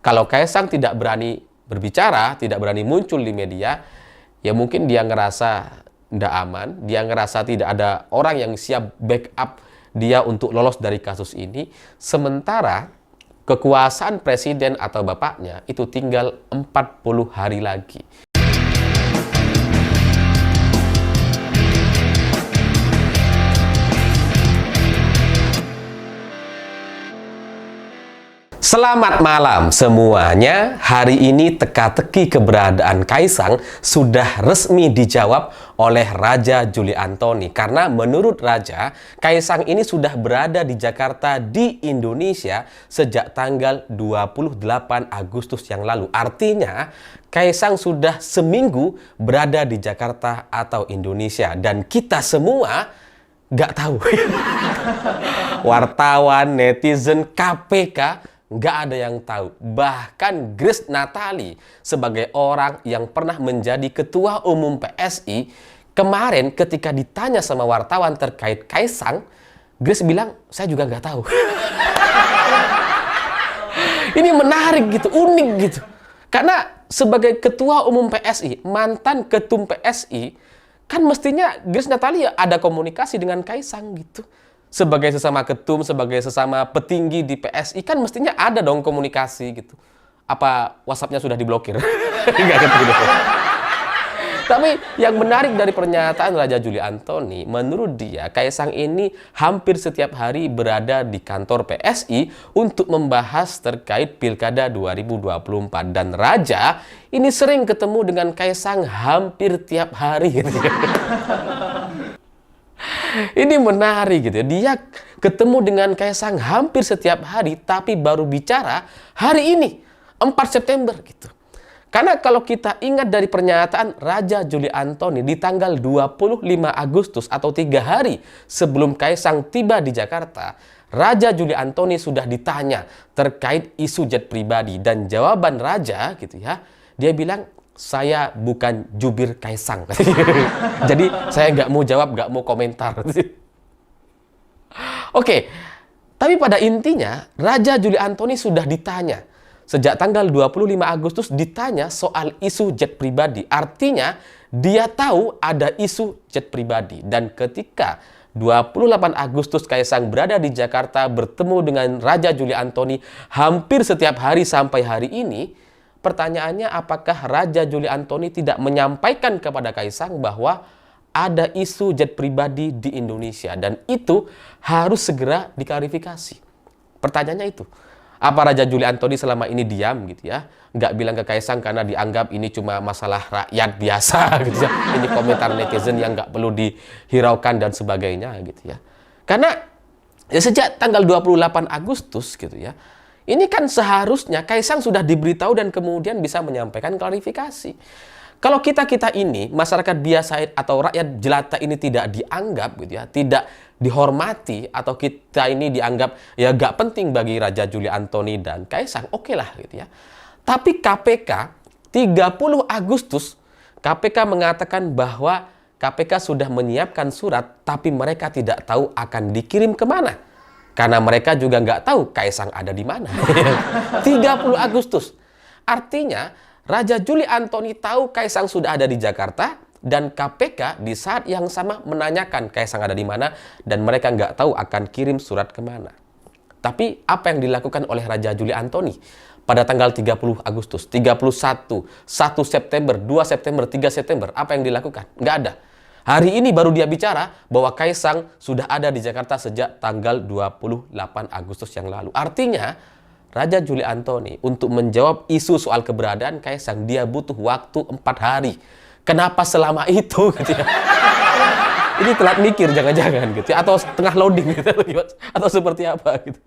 Kalau Kaisang tidak berani berbicara, tidak berani muncul di media, ya mungkin dia ngerasa tidak aman, dia ngerasa tidak ada orang yang siap backup dia untuk lolos dari kasus ini. Sementara kekuasaan presiden atau bapaknya itu tinggal 40 hari lagi. Selamat malam semuanya. Hari ini teka-teki keberadaan Kaisang sudah resmi dijawab oleh Raja Juli Antoni. Karena menurut Raja, Kaisang ini sudah berada di Jakarta di Indonesia sejak tanggal 28 Agustus yang lalu. Artinya, Kaisang sudah seminggu berada di Jakarta atau Indonesia. Dan kita semua nggak tahu. Wartawan, netizen, KPK, nggak ada yang tahu. Bahkan Grace Natali sebagai orang yang pernah menjadi ketua umum PSI, kemarin ketika ditanya sama wartawan terkait Kaisang, Grace bilang, saya juga nggak tahu. Ini menarik gitu, unik gitu. Karena sebagai ketua umum PSI, mantan ketum PSI, kan mestinya Grace Natali ya ada komunikasi dengan Kaisang gitu. Sebagai sesama ketum, sebagai sesama petinggi di PSI, kan mestinya ada dong komunikasi gitu. Apa WhatsApp-nya sudah diblokir? Nggak gitu. Tapi yang menarik dari pernyataan Raja Juli Antoni, menurut dia, Kaisang ini hampir setiap hari berada di kantor PSI untuk membahas terkait Pilkada 2024. Dan Raja ini sering ketemu dengan Kaisang hampir tiap hari gitu. Ini menarik gitu ya. Dia ketemu dengan Kaisang hampir setiap hari, tapi baru bicara hari ini, 4 September gitu. Karena kalau kita ingat dari pernyataan Raja Juli Antoni di tanggal 25 Agustus atau 3 hari sebelum Kaisang tiba di Jakarta, Raja Juli Antoni sudah ditanya terkait isu jet pribadi. Dan jawaban Raja gitu ya, dia bilang, saya bukan jubir Kaisang. Jadi saya nggak mau jawab, nggak mau komentar. Oke, tapi pada intinya Raja Juli Antoni sudah ditanya. Sejak tanggal 25 Agustus ditanya soal isu jet pribadi. Artinya dia tahu ada isu jet pribadi. Dan ketika 28 Agustus Kaisang berada di Jakarta bertemu dengan Raja Juli Antoni hampir setiap hari sampai hari ini, pertanyaannya, apakah Raja Juli Antoni tidak menyampaikan kepada Kaisang bahwa ada isu jet pribadi di Indonesia dan itu harus segera diklarifikasi? Pertanyaannya itu. Apa Raja Juli Antoni selama ini diam gitu ya? Nggak bilang ke Kaisang karena dianggap ini cuma masalah rakyat biasa gitu ya. Ini komentar netizen yang nggak perlu dihiraukan dan sebagainya gitu ya. Karena ya sejak tanggal 28 Agustus gitu ya, ini kan seharusnya Kaisang sudah diberitahu dan kemudian bisa menyampaikan klarifikasi. Kalau kita ini, masyarakat biasa atau rakyat jelata ini tidak dianggap gitu ya, tidak dihormati, atau kita ini dianggap ya gak penting bagi Raja Juli Antoni dan Kaisang, oke lah gitu ya. Tapi KPK 30 Agustus, KPK mengatakan bahwa KPK sudah menyiapkan surat, tapi mereka tidak tahu akan dikirim kemana. Karena mereka juga nggak tahu Kaisang ada di mana. 30 Agustus. Artinya, Raja Juli Antoni tahu Kaisang sudah ada di Jakarta, dan KPK di saat yang sama menanyakan Kaisang ada di mana, dan mereka nggak tahu akan kirim surat kemana. Tapi apa yang dilakukan oleh Raja Juli Antoni pada tanggal 30 Agustus, 31, 1 September, 2 September, 3 September, apa yang dilakukan? Nggak ada. Hari ini baru dia bicara bahwa Kaisang sudah ada di Jakarta sejak tanggal 28 Agustus yang lalu. Artinya, Raja Juli Antoni untuk menjawab isu soal keberadaan Kaisang, dia butuh waktu 4 hari. Kenapa selama itu? Gitu ya? Ini telat mikir jangan-jangan gitu ya? Atau tengah loading gitu, atau seperti apa gitu.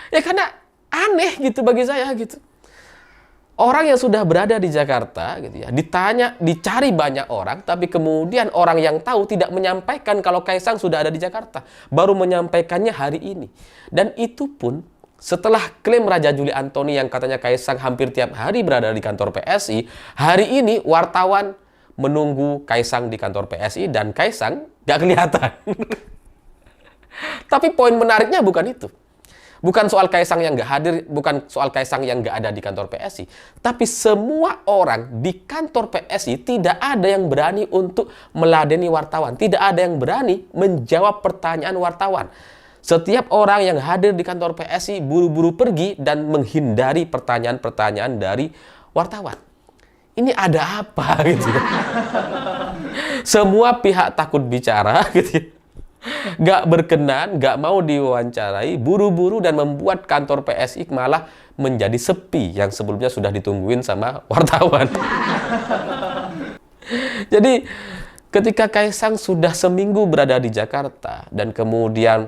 Ya karena aneh gitu bagi saya gitu. Orang yang sudah berada di Jakarta gitu ya, ditanya, dicari banyak orang, tapi kemudian orang yang tahu tidak menyampaikan kalau Kaisang sudah ada di Jakarta. Baru menyampaikannya hari ini. Dan itu pun setelah klaim Raja Juli Antoni yang katanya Kaisang hampir tiap hari berada di kantor PSI, hari ini wartawan menunggu Kaisang di kantor PSI dan Kaisang gak kelihatan. Tapi poin menariknya bukan itu. Bukan soal Kaisang yang nggak hadir, bukan soal Kaisang yang nggak ada di kantor PSI. Tapi semua orang di kantor PSI tidak ada yang berani untuk meladeni wartawan. Tidak ada yang berani menjawab pertanyaan wartawan. Setiap orang yang hadir di kantor PSI buru-buru pergi dan menghindari pertanyaan-pertanyaan dari wartawan. Ini ada apa gitu ya? Semua pihak takut bicara gitu ya. Gak berkenan, gak mau diwawancarai, buru-buru dan membuat kantor PSI malah menjadi sepi yang sebelumnya sudah ditungguin sama wartawan. Jadi ketika Kaisang sudah seminggu berada di Jakarta dan kemudian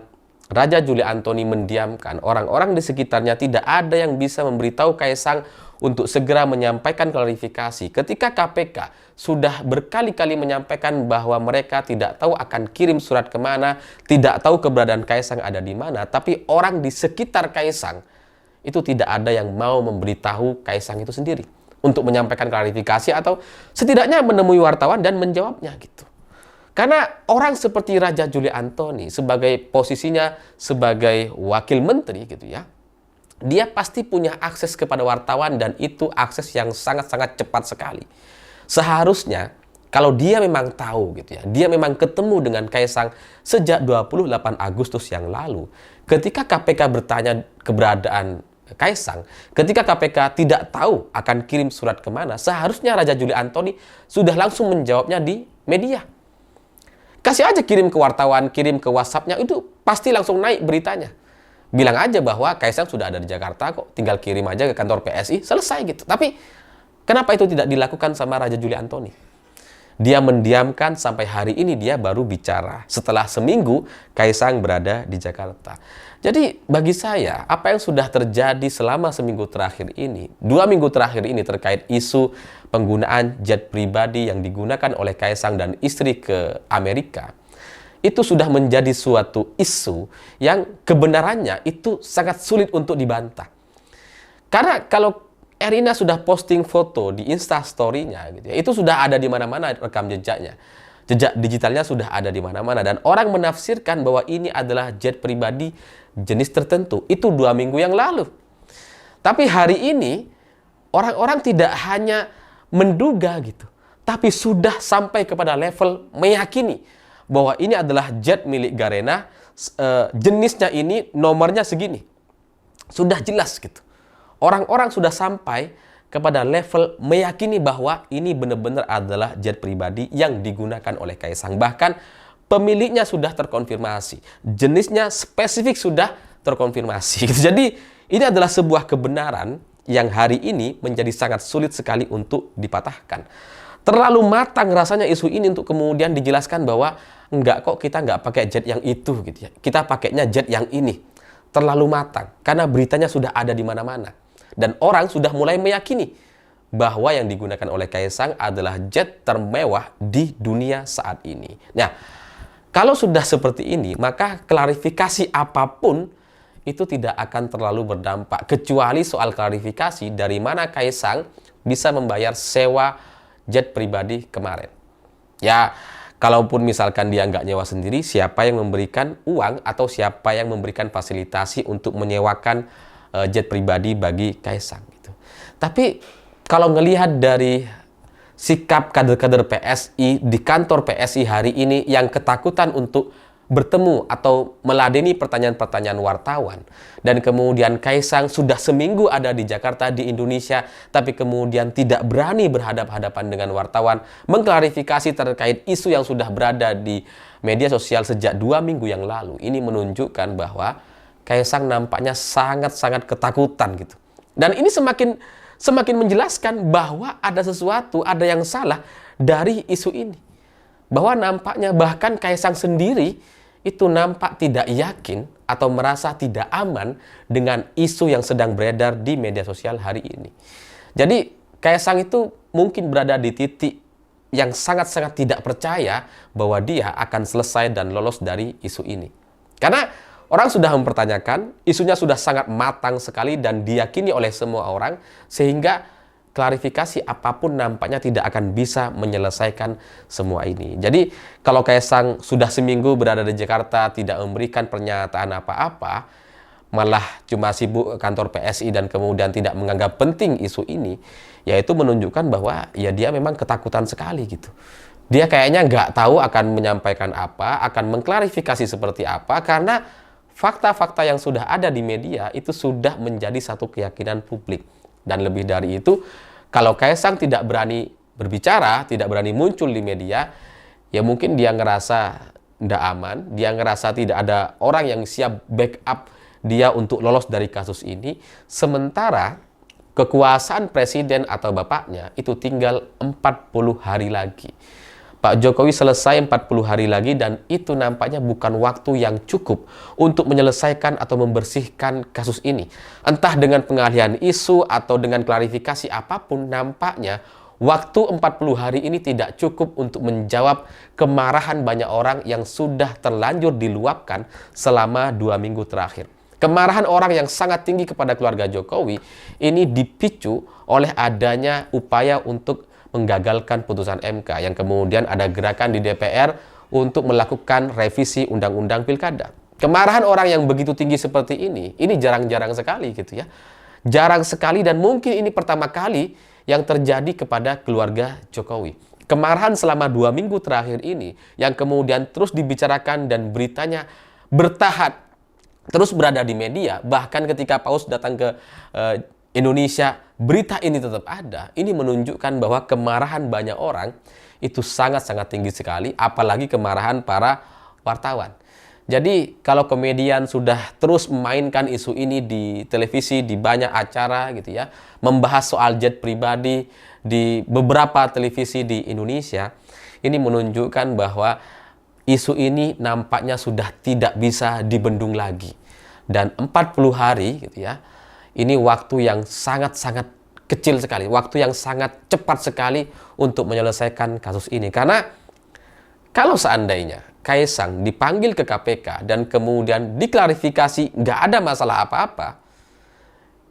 Raja Juli Antoni mendiamkan, orang-orang di sekitarnya tidak ada yang bisa memberitahu Kaisang untuk segera menyampaikan klarifikasi. Ketika KPK sudah berkali-kali menyampaikan bahwa mereka tidak tahu akan kirim surat kemana, tidak tahu keberadaan Kaisang ada di mana, tapi orang di sekitar Kaisang itu tidak ada yang mau memberitahu Kaisang itu sendiri untuk menyampaikan klarifikasi atau setidaknya menemui wartawan dan menjawabnya gitu. Karena orang seperti Raja Juli Antoni sebagai posisinya sebagai wakil menteri gitu ya, dia pasti punya akses kepada wartawan dan itu akses yang sangat-sangat cepat sekali. Seharusnya kalau dia memang tahu gitu ya, dia memang ketemu dengan Kaisang sejak 28 Agustus yang lalu. Ketika KPK bertanya keberadaan Kaisang, ketika KPK tidak tahu akan kirim surat kemana, seharusnya Raja Juli Antoni sudah langsung menjawabnya di media. Kasih aja kirim ke wartawan, kirim ke WhatsApp-nya, itu pasti langsung naik beritanya. Bilang aja bahwa Kaisang sudah ada di Jakarta kok, tinggal kirim aja ke kantor PSI, selesai gitu. Tapi kenapa itu tidak dilakukan sama Raja Juli Antoni? Dia mendiamkan sampai hari ini dia baru bicara setelah seminggu Kaisang berada di Jakarta. Jadi bagi saya, apa yang sudah terjadi selama seminggu terakhir ini, 2 minggu terakhir ini terkait isu penggunaan jet pribadi yang digunakan oleh Kaisang dan istri ke Amerika, itu sudah menjadi suatu isu yang kebenarannya itu sangat sulit untuk dibantah. Karena kalau Erina sudah posting foto di Instastory-nya gitu ya, itu sudah ada di mana-mana rekam jejaknya. Jejak digitalnya sudah ada di mana-mana dan orang menafsirkan bahwa ini adalah jet pribadi jenis tertentu. Itu 2 minggu yang lalu. Tapi hari ini orang-orang tidak hanya menduga gitu, tapi sudah sampai kepada level meyakini bahwa ini adalah jet milik Garena, jenisnya ini, nomornya segini. Sudah jelas gitu. Orang-orang sudah sampai kepada level meyakini bahwa ini benar-benar adalah jet pribadi yang digunakan oleh Kaisang. Bahkan pemiliknya sudah terkonfirmasi. Jenisnya spesifik sudah terkonfirmasi. Jadi ini adalah sebuah kebenaran yang hari ini menjadi sangat sulit sekali untuk dipatahkan. Terlalu matang rasanya isu ini untuk kemudian dijelaskan bahwa enggak kok, kita enggak pakai jet yang itu gitu ya. Kita pakainya jet yang ini. Terlalu matang karena beritanya sudah ada di mana-mana. Dan orang sudah mulai meyakini bahwa yang digunakan oleh Kaisang adalah jet termewah di dunia saat ini. Nah, kalau sudah seperti ini, maka klarifikasi apapun itu tidak akan terlalu berdampak. Kecuali soal klarifikasi dari mana Kaisang bisa membayar sewa jet pribadi kemarin. Ya, kalaupun misalkan dia nggak nyewa sendiri, siapa yang memberikan uang atau siapa yang memberikan fasilitasi untuk menyewakan jet pribadi bagi Kaisang gitu. Tapi kalau ngelihat dari sikap kader-kader PSI di kantor PSI hari ini yang ketakutan untuk bertemu atau meladeni pertanyaan-pertanyaan wartawan, dan kemudian Kaisang sudah seminggu ada di Jakarta, di Indonesia, tapi kemudian tidak berani berhadapan-hadapan dengan wartawan mengklarifikasi terkait isu yang sudah berada di media sosial sejak 2 minggu yang lalu. Ini menunjukkan bahwa Kaisang nampaknya sangat-sangat ketakutan gitu. Dan ini semakin menjelaskan bahwa ada sesuatu, ada yang salah dari isu ini. Bahwa nampaknya bahkan Kaisang sendiri itu nampak tidak yakin atau merasa tidak aman dengan isu yang sedang beredar di media sosial hari ini. Jadi Kaisang itu mungkin berada di titik yang sangat-sangat tidak percaya bahwa dia akan selesai dan lolos dari isu ini. Karena orang sudah mempertanyakan, isunya sudah sangat matang sekali dan diyakini oleh semua orang, sehingga klarifikasi apapun nampaknya tidak akan bisa menyelesaikan semua ini. Jadi kalau Kaisang sudah seminggu berada di Jakarta tidak memberikan pernyataan apa-apa, malah cuma sibuk ke kantor PSI dan kemudian tidak menganggap penting isu ini, ya itu menunjukkan bahwa ya dia memang ketakutan sekali gitu. Dia kayaknya nggak tahu akan menyampaikan apa, akan mengklarifikasi seperti apa, karena fakta-fakta yang sudah ada di media itu sudah menjadi satu keyakinan publik. Dan lebih dari itu, kalau Kaisang tidak berani berbicara, tidak berani muncul di media, ya mungkin dia ngerasa tidak aman, dia ngerasa tidak ada orang yang siap backup dia untuk lolos dari kasus ini, sementara kekuasaan presiden atau bapaknya itu tinggal 40 hari lagi. Pak Jokowi selesai 40 hari lagi dan itu nampaknya bukan waktu yang cukup untuk menyelesaikan atau membersihkan kasus ini. Entah dengan pengalihan isu atau dengan klarifikasi apapun, nampaknya waktu 40 hari ini tidak cukup untuk menjawab kemarahan banyak orang yang sudah terlanjur diluapkan selama 2 minggu terakhir. Kemarahan orang yang sangat tinggi kepada keluarga Jokowi ini dipicu oleh adanya upaya untuk menggagalkan putusan MK yang kemudian ada gerakan di DPR untuk melakukan revisi Undang-Undang Pilkada. Kemarahan orang yang begitu tinggi seperti ini jarang-jarang sekali gitu ya. Jarang sekali dan mungkin ini pertama kali yang terjadi kepada keluarga Jokowi. Kemarahan selama 2 minggu terakhir ini yang kemudian terus dibicarakan dan beritanya bertahan terus berada di media, bahkan ketika Paus datang ke Indonesia, berita ini tetap ada. Ini menunjukkan bahwa kemarahan banyak orang itu sangat-sangat tinggi sekali, apalagi kemarahan para wartawan. Jadi kalau komedian sudah terus memainkan isu ini di televisi, di banyak acara gitu ya, membahas soal jet pribadi di beberapa televisi di Indonesia, ini menunjukkan bahwa isu ini nampaknya sudah tidak bisa dibendung lagi. Dan 40 hari gitu ya, ini waktu yang sangat-sangat kecil sekali, waktu yang sangat cepat sekali untuk menyelesaikan kasus ini. Karena kalau seandainya Kaisang dipanggil ke KPK dan kemudian diklarifikasi nggak ada masalah apa-apa,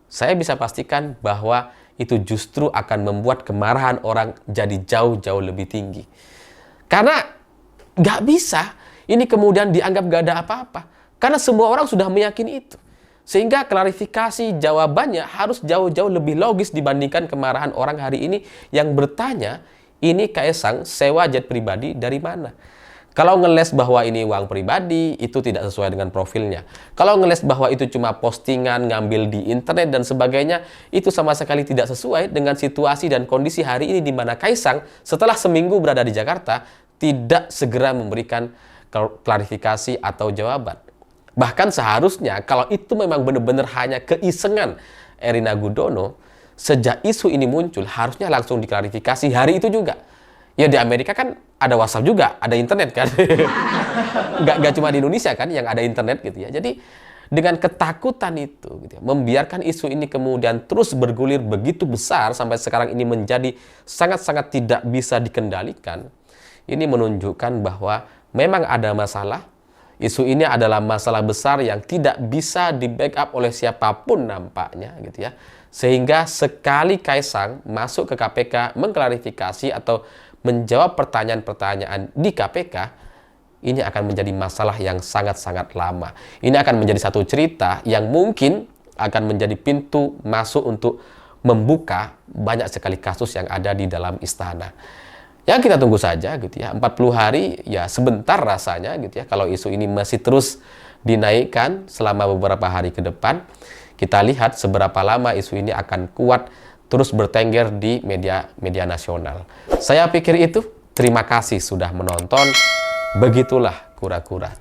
saya bisa pastikan bahwa itu justru akan membuat kemarahan orang jadi jauh-jauh lebih tinggi. Karena nggak bisa ini kemudian dianggap nggak ada apa-apa. Karena semua orang sudah meyakini itu. Sehingga klarifikasi jawabannya harus jauh-jauh lebih logis dibandingkan kemarahan orang hari ini yang bertanya, ini Kaisang sewa jet pribadi dari mana? Kalau ngeles bahwa ini uang pribadi, itu tidak sesuai dengan profilnya. Kalau ngeles bahwa itu cuma postingan, ngambil di internet dan sebagainya, itu sama sekali tidak sesuai dengan situasi dan kondisi hari ini di mana Kaisang setelah seminggu berada di Jakarta, tidak segera memberikan klarifikasi atau jawaban. Bahkan seharusnya kalau itu memang benar-benar hanya keisengan Erina Gudono, sejak isu ini muncul harusnya langsung diklarifikasi hari itu juga. Ya di Amerika kan ada WhatsApp juga, ada internet kan. Nggak cuma di Indonesia kan yang ada internet gitu ya. Jadi dengan ketakutan itu gitu ya, membiarkan isu ini kemudian terus bergulir begitu besar sampai sekarang ini menjadi sangat-sangat tidak bisa dikendalikan. Ini menunjukkan bahwa memang ada masalah. Isu ini adalah masalah besar yang tidak bisa di-backup oleh siapapun nampaknya gitu ya. Sehingga sekali Kaisang masuk ke KPK mengklarifikasi atau menjawab pertanyaan-pertanyaan di KPK, ini akan menjadi masalah yang sangat-sangat lama. Ini akan menjadi satu cerita yang mungkin akan menjadi pintu masuk untuk membuka banyak sekali kasus yang ada di dalam istana. Ya kita tunggu saja gitu ya, 40 hari ya sebentar rasanya gitu ya. Kalau isu ini masih terus dinaikkan selama beberapa hari ke depan, kita lihat seberapa lama isu ini akan kuat terus bertengger di media nasional. Saya pikir itu. Terima kasih sudah menonton. Begitulah kura-kura.